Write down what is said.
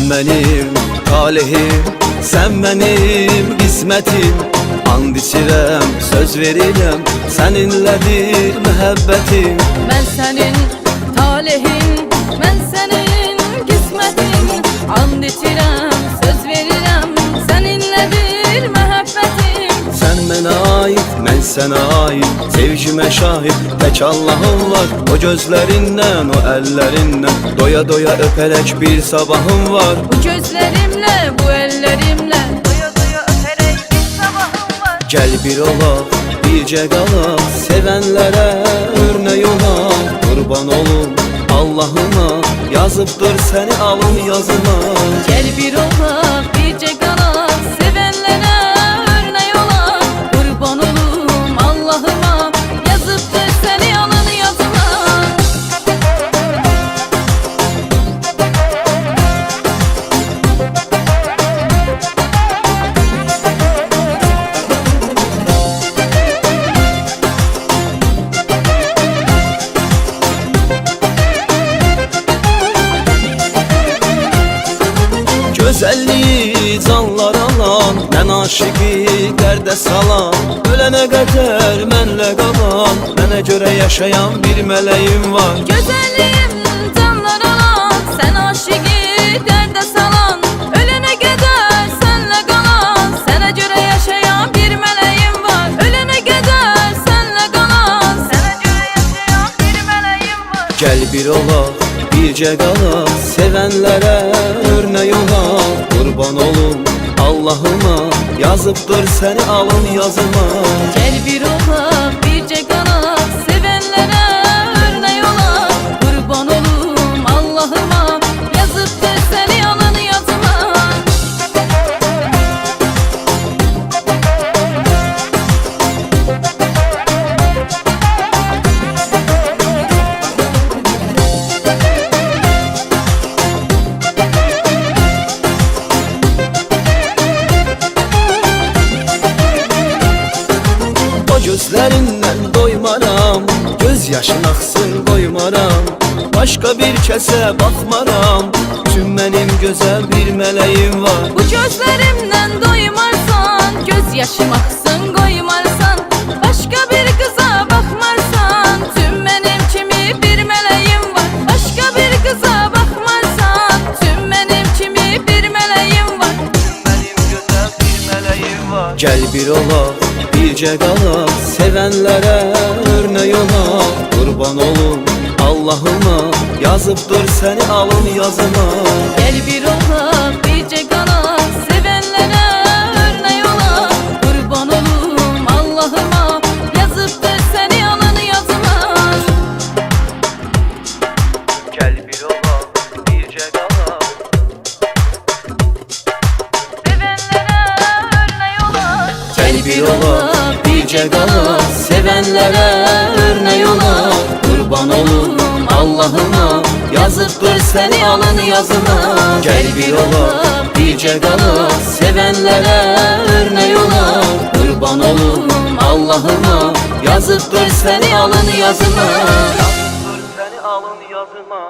Sen benim talihim, sen benim qismətim. And içirəm, söz verirəm, səninlədir məhəbbətim. Mən sənin talihim, mən sənin qismətin. And içirəm, söz verirəm, səninlədir məhəbbətim. Sən mənə ait, mən sənə ait, sevgimə şahid tək Allahım var. O gözlərindən, o əllərindən doya doya öpərək bir sabahım var. Bu gözlərimlə, bu əllərimlə doya doya öpərək bir sabahım var. Gəl bir olaq, bircə qalaq, sevənlərə örnək olaq. Qurban olum Allahıma, yazıbdır səni alın yazıma. Gəl bir olaq, bircə qalaq, sevənlərə örnək olaq. Qurban olum Allahıma, yazıbdır səni alın yazıma. Gözəlliyi canlar alan, mən aşıqı dərdə salan. Ölənə qədər mənlə qalan, mənə görə yaşayan bir mələyim var. Gözəlliyin canlar alan, sən aşıqı dərdə salan. Ölənə qədər sənlə qalan, sənə görə yaşayan bir mələyim var. Ölənə qədər sənlə qalan, sənə görə yaşayan bir mələyim var. Gəl bir olaq, bircə qalaq, sevənlərə örnək olaq. Qurban olum Allahıma, yazıbdır səni alın yazıma. Gəl bir olaq, bircə qalaq, sevənlərə örnək olaq. Qurban olum Allahıma, yazıbdır səni alın yazıma. Gözlərindən doymaram, göz yaşın axsın qoymaram. Başqa bir kəsə baxmaram, tüm mənim gözəl bir mələyim var. Bu gözlərimdən doymarsan, göz yaşım axsın qoymarsan. Başqa bir qıza baxmarsan, tüm mənim kimi bir mələyim var. Başqa bir qıza baxmarsan, tüm mənim kimi bir mələyim var. Mənim gözəl bir mələyim var. Gəl bir olaq, bircə qalaq, sevənlərə örnək olaq. Qurban olum Allahıma, yazıbdır səni alın yazıma. Gəl bir olaq, bircə qalaq, sevənlərə örnək olaq. Qurban olum Allahıma, yazıbdır səni alın yazıma. Gəl bir olaq, bircə qalaq. Sevənlərə örnək olaq. Gəl bir olaq, bircə qalaq, sevənlərə örnək olaq. Qurban olum Allahıma, yazıbdır səni alın yazıma. Gəl bir olaq, bircə qalaq, sevənlərə örnək olaq. Qurban olum Allahıma, yazıbdır səni alın yazıma. Yazıbdır səni alın yazıma.